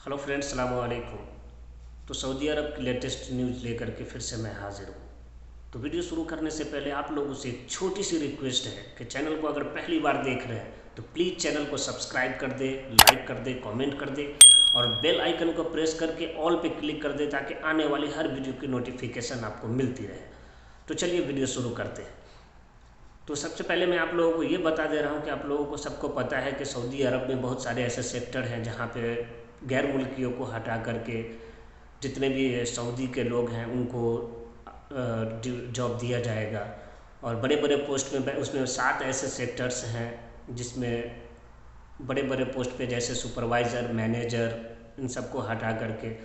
Hello friends, सलाम वालेकुम। तो सऊदी अरब की लेटेस्ट न्यूज़ लेकर के फिर से मैं हाजिर हूँ। तो वीडियो शुरू करने से पहले आप लोगों से एक छोटी सी रिक्वेस्ट है कि चैनल को अगर पहली बार देख रहे हैं तो प्लीज़ चैनल को सब्सक्राइब कर दे, लाइक कर दे, कमेंट कर दे और बेल आइकन को प्रेस करके ऑल पे क्लिक कर दे ताकि आने वाली हर वीडियो की नोटिफिकेशन आपको मिलती रहे। तो चलिए वीडियो शुरू करते हैं। तो सबसे पहले मैं आप लोगों को ये बता दे रहा हूँ कि आप लोगों को सबको पता है कि सऊदी अरब में बहुत सारे ऐसे सेक्टर हैं जहाँ पे गैर मुल्कियों को हटा करके जितने भी सऊदी के लोग हैं उनको जॉब दिया जाएगा। और बड़े बड़े पोस्ट में उसमें 7 ऐसे सेक्टर्स हैं जिसमें बड़े बड़े पोस्ट पे जैसे सुपरवाइज़र, मैनेजर, इन सबको हटा करके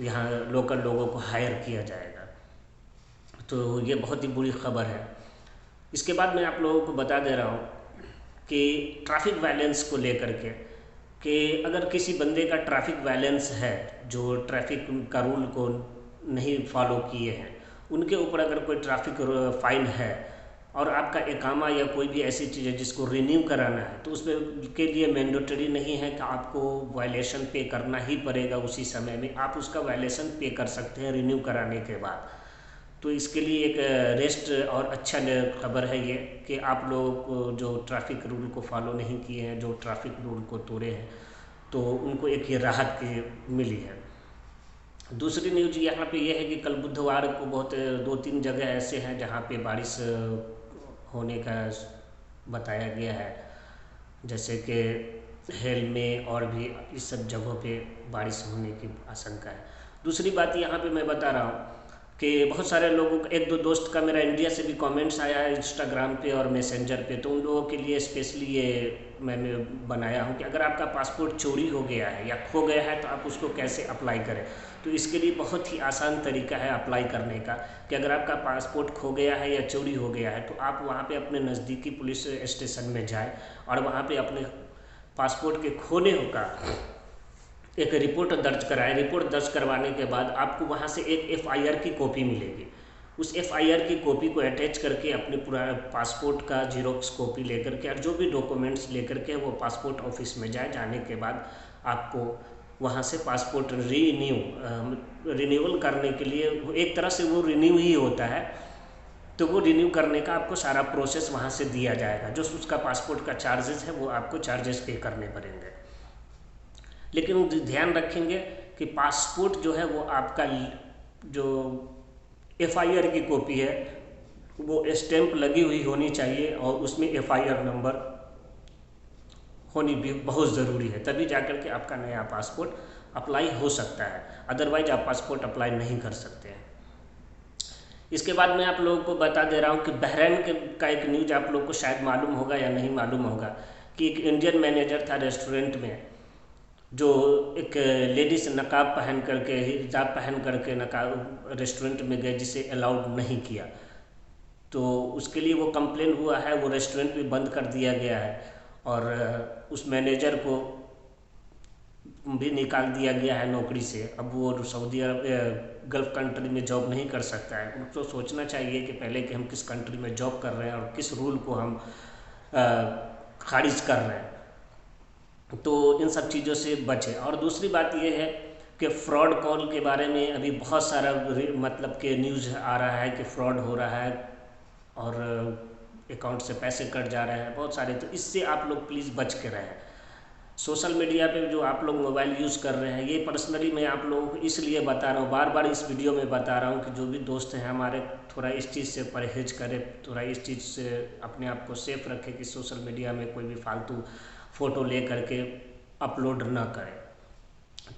यहाँ लोकल लोगों को हायर किया जाएगा। तो ये बहुत ही बुरी खबर है। इसके बाद मैं आप लोगों को बता दे रहा हूँ कि ट्रैफिक वायलेंस को लेकर के कि अगर किसी बंदे का ट्रैफिक वायलेंस है जो ट्रैफिक का रूल को नहीं फॉलो किए हैं, उनके ऊपर अगर कोई ट्रैफिक फाइन है और आपका इकामा या कोई भी ऐसी चीज़ है जिसको रिन्यू कराना है तो उसमें के लिए मैंडेटरी नहीं है कि आपको वायलेशन पे करना ही पड़ेगा। उसी समय में आप उसका वायलेशन पे कर सकते हैं रिन्यू कराने के बाद। तो इसके लिए एक रेस्ट और अच्छा खबर है ये कि आप लोग को जो ट्रैफिक रूल को फॉलो नहीं किए हैं, जो ट्रैफिक रूल को तोड़े हैं, तो उनको एक ये राहत की मिली है। दूसरी न्यूज यहाँ पे ये है कि कल बुधवार को बहुत 2-3 जगह ऐसे हैं जहाँ पे बारिश होने का बताया गया है, जैसे कि हेल में और भी इस सब जगहों पे बारिश होने की आशंका है। दूसरी बात यहाँ पे मैं बता रहा हूँ कि बहुत सारे लोगों का, एक दो दोस्त का मेरा इंडिया से भी कमेंट्स आया है इंस्टाग्राम पे और मैसेंजर पे, तो उन लोगों के लिए स्पेशली ये मैंने बनाया हूँ कि अगर आपका पासपोर्ट चोरी हो गया है या खो गया है तो आप उसको कैसे अप्लाई करें। तो इसके लिए बहुत ही आसान तरीका है अप्लाई करने का कि अगर आपका पासपोर्ट खो गया है या चोरी हो गया है तो आप वहाँ पे अपने नज़दीकी पुलिस स्टेशन में जाएं और वहाँ पे अपने पासपोर्ट के खोने का एक रिपोर्ट दर्ज कराएं। रिपोर्ट दर्ज करवाने के बाद आपको वहाँ से एक एफआईआर की कॉपी मिलेगी। उस एफआईआर की कॉपी को अटैच करके अपने पूरा पासपोर्ट का जीरोक्स कॉपी लेकर के और जो भी डॉक्यूमेंट्स लेकर के वो पासपोर्ट ऑफिस में जाने के बाद आपको वहाँ से पासपोर्ट रिन्यूअल करने के लिए, एक तरह से वो रिन्यू ही होता है, तो वो रिन्यू करने का आपको सारा प्रोसेस वहाँ से दिया जाएगा। जो उसका पासपोर्ट का चार्जेस है वो आपको चार्जेस पे करने पड़ेंगे। लेकिन ध्यान रखेंगे कि पासपोर्ट जो है वो आपका जो एफआईआर की कॉपी है वो स्टैंप लगी हुई होनी चाहिए और उसमें एफआईआर नंबर होनी भी बहुत ज़रूरी है, तभी जाकर के आपका नया पासपोर्ट अप्लाई हो सकता है। अदरवाइज आप पासपोर्ट अप्लाई नहीं कर सकते हैं। इसके बाद मैं आप लोगों को बता दे रहा हूँ कि बहरीन का एक न्यूज आप लोगों को शायद मालूम होगा या नहीं मालूम होगा कि एक इंडियन मैनेजर था रेस्टोरेंट में, जो एक लेडीज नकाब पहन करके, हिजाब पहन करके नकाब रेस्टोरेंट में गए जिसे अलाउड नहीं किया। तो उसके लिए वो कंप्लेन हुआ है, वो रेस्टोरेंट भी बंद कर दिया गया है और उस मैनेजर को भी निकाल दिया गया है नौकरी से। अब वो सऊदी अरब गल्फ़ कंट्री में जॉब नहीं कर सकता है। उनको सोचना चाहिए कि पहले कि हम किस कंट्री में जॉब कर रहे हैं और किस रूल को हम खारिज कर रहे हैं, तो इन सब चीज़ों से बचें। और दूसरी बात ये है कि फ्रॉड कॉल के बारे में अभी बहुत सारा मतलब कि न्यूज़ आ रहा है कि फ्रॉड हो रहा है और अकाउंट से पैसे कट जा रहे हैं बहुत सारे। तो इससे आप लोग प्लीज़ बच के रहें। सोशल मीडिया पे जो आप लोग मोबाइल यूज़ कर रहे हैं, ये पर्सनली मैं आप लोगों को इसलिए बता रहा हूँ, बार बार इस वीडियो में बता रहा हूँ कि जो भी दोस्त हैं हमारे, थोड़ा इस चीज़ से परहेज करें, थोड़ा इस चीज़ से अपने आप को सेफ रखें कि सोशल मीडिया में कोई भी फालतू फ़ोटो ले करके अपलोड ना करें।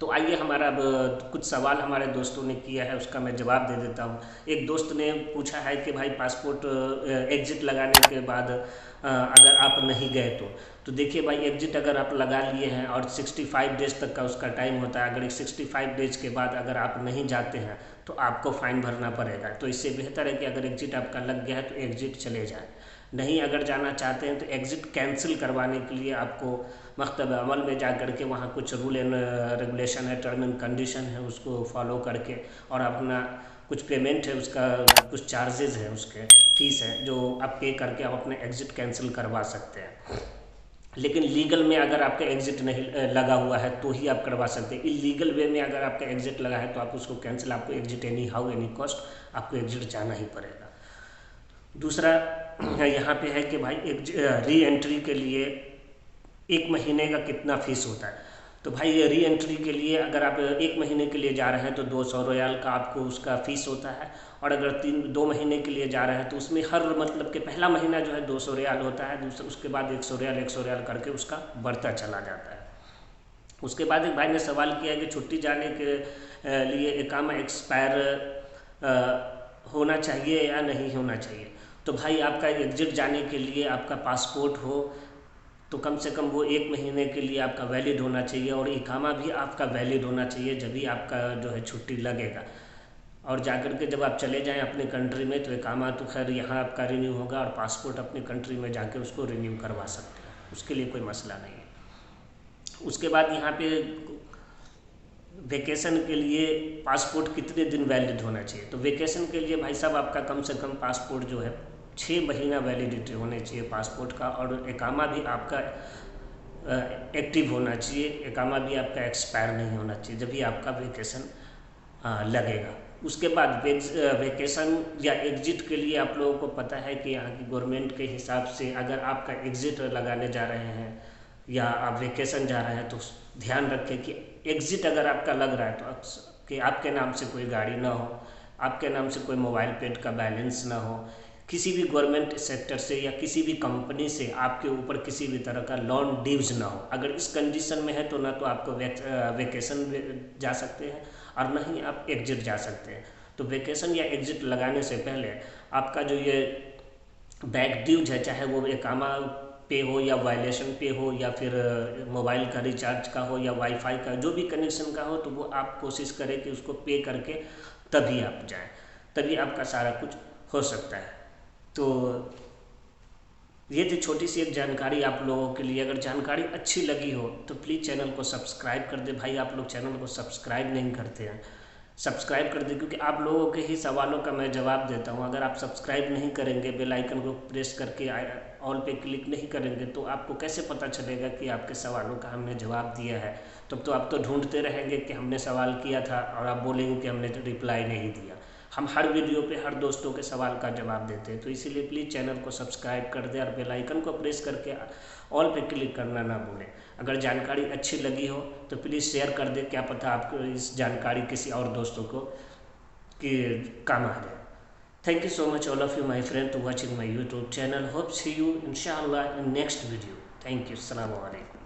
तो आइए, हमारा अब कुछ सवाल हमारे दोस्तों ने किया है उसका मैं जवाब दे देता हूँ। एक दोस्त ने पूछा है कि भाई पासपोर्ट एग्जिट लगाने के बाद अगर आप नहीं गए तो देखिए भाई, एग्जिट अगर आप लगा लिए हैं और 65 डेज तक का उसका टाइम होता है, अगर 65 डेज के बाद अगर आप नहीं जाते हैं तो आपको फ़ाइन भरना पड़ेगा। तो इससे बेहतर है कि अगर एग्जिट आपका लग गया है तो एग्जिट चले जाए। नहीं अगर जाना चाहते हैं तो एग्ज़िट कैंसिल करवाने के लिए आपको मकतब अमल में जा कर के वहाँ कुछ रूल एंड रेगुलेशन है, टर्म एंड कंडीशन है, उसको फॉलो करके और अपना कुछ पेमेंट है, उसका कुछ चार्जेस है, उसके फीस है जो आप पे करके आप अपने एग्ज़िट कैंसिल करवा सकते हैं। लेकिन लीगल में अगर आपका एग्जिट नहीं लगा हुआ है तो ही आप करवा सकते हैं। इलीगल वे में अगर आपका एग्जिट लगा है तो आप उसको कैंसिल, आपको exit any how any cost आपको एग्जिट जाना ही पड़ेगा। दूसरा यहाँ पे है कि भाई री एंट्री के लिए 1 महीने का कितना फीस होता है। तो भाई ये री एंट्री के लिए अगर आप 1 महीने के लिए जा रहे हैं तो 200 रियाल का आपको उसका फ़ीस होता है, और अगर 2 महीने के लिए जा रहे हैं तो उसमें हर मतलब कि पहला महीना जो है 200 रियाल होता है, दूसरा उसके बाद 100 रियाल करके उसका बढ़ता चला जाता है। उसके बाद एक भाई ने सवाल किया कि छुट्टी जाने के लिए इकामा एक्सपायर होना चाहिए या नहीं होना चाहिए। तो भाई आपका एग्जिट जाने के लिए आपका पासपोर्ट हो तो कम से कम वो 1 महीने के लिए आपका वैलिड होना चाहिए, और इकामा भी आपका वैलिड होना चाहिए, जब भी आपका जो है छुट्टी लगेगा। और जाकर के जब आप चले जाएं अपने कंट्री में तो इकामा तो खैर यहाँ आपका रिन्यू होगा, और पासपोर्ट अपनी कंट्री में जाके उसको रिन्यू करवा सकते हैं, उसके लिए कोई मसला नहीं है। उसके बाद यहाँ पे वेकेशन के लिए पासपोर्ट कितने दिन वैलिड होना चाहिए। तो वेकेशन के लिए भाई साहब आपका कम से कम पासपोर्ट जो है 6 महीना वैलिडिटी होने चाहिए पासपोर्ट का, और इकामा भी आपका एक्टिव होना चाहिए, इकामा भी आपका एक्सपायर नहीं होना चाहिए, जब भी आपका वेकेशन लगेगा। उसके बाद वेकेशन या एग्जिट के लिए आप लोगों को पता है कि यहाँ की गवर्नमेंट के हिसाब से अगर आपका एग्जिट लगाने जा रहे हैं या आप वेकेशन जा रहे हैं तो ध्यान रखें कि एग्जिट अगर आपका लग रहा है तो कि आपके नाम से कोई गाड़ी ना हो, आपके नाम से कोई मोबाइल पेड का बैलेंस ना हो, किसी भी गवर्नमेंट सेक्टर से या किसी भी कंपनी से आपके ऊपर किसी भी तरह का लोन ड्यूज ना हो। अगर इस कंडीशन में है तो ना तो आपको वेकेशन जा सकते हैं और ना ही आप एग्जिट जा सकते हैं। तो वेकेशन या एग्जिट लगाने से पहले आपका जो ये बैक ड्यूज है, चाहे वो इकामा पे हो या वायलेशन पे हो या फिर मोबाइल का रिचार्ज का हो या वाईफाई का, जो भी कनेक्शन का हो, तो वो आप कोशिश करें कि उसको पे करके तभी आप जाएं, तभी आपका सारा कुछ हो सकता है। तो ये थी छोटी सी एक जानकारी आप लोगों के लिए। अगर जानकारी अच्छी लगी हो तो प्लीज़ चैनल को सब्सक्राइब कर दे। भाई आप लोग चैनल को सब्सक्राइब नहीं करते हैं, सब्सक्राइब कर दे, क्योंकि आप लोगों के ही सवालों का मैं जवाब देता हूं। अगर आप सब्सक्राइब नहीं करेंगे, बेल आइकन को प्रेस करके ऑल पे क्लिक नहीं करेंगे, तो आपको कैसे पता चलेगा कि आपके सवालों का हमने जवाब दिया है। तब तो आप तो ढूंढते रहेंगे कि हमने सवाल किया था और आप बोलेंगे कि हमने रिप्लाई नहीं दिया। हम हर वीडियो पे हर दोस्तों के सवाल का जवाब देते हैं, तो इसीलिए प्लीज़ चैनल को सब्सक्राइब कर दें और बेल आइकन को प्रेस करके ऑल पे क्लिक करना ना भूलें। अगर जानकारी अच्छी लगी हो तो प्लीज़ शेयर कर दें, क्या पता आपको इस जानकारी किसी और दोस्तों को कि काम आ जाए। Thank you so much all of you my friend to watching my YouTube channel. Hope see you inshallah in next video. Thank you. Assalamu alaikum.